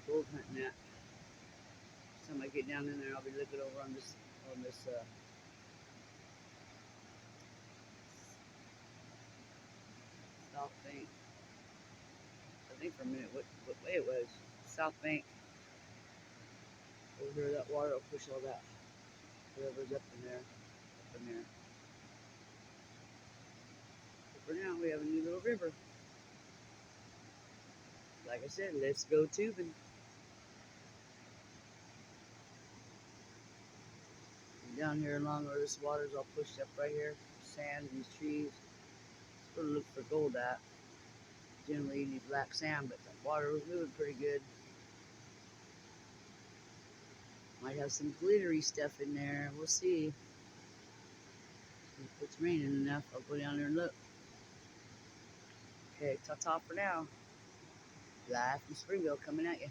gold hunting at. Time I get down in there, I'll be looking over on this South Bank. I think for a minute what way it was. South Bank. Over here, that water will push all that whatever's up in there. But for now, we have a new little river. Like I said, let's go tubing. And down here along where this water's all pushed up right here, sand, these trees. It's where to look for gold at. Generally, you need black sand, but the water was moving pretty good. Might have some glittery stuff in there. We'll see. If it's raining enough, I'll go down there and look. Okay, ta-ta for now. Live from Springville coming at you.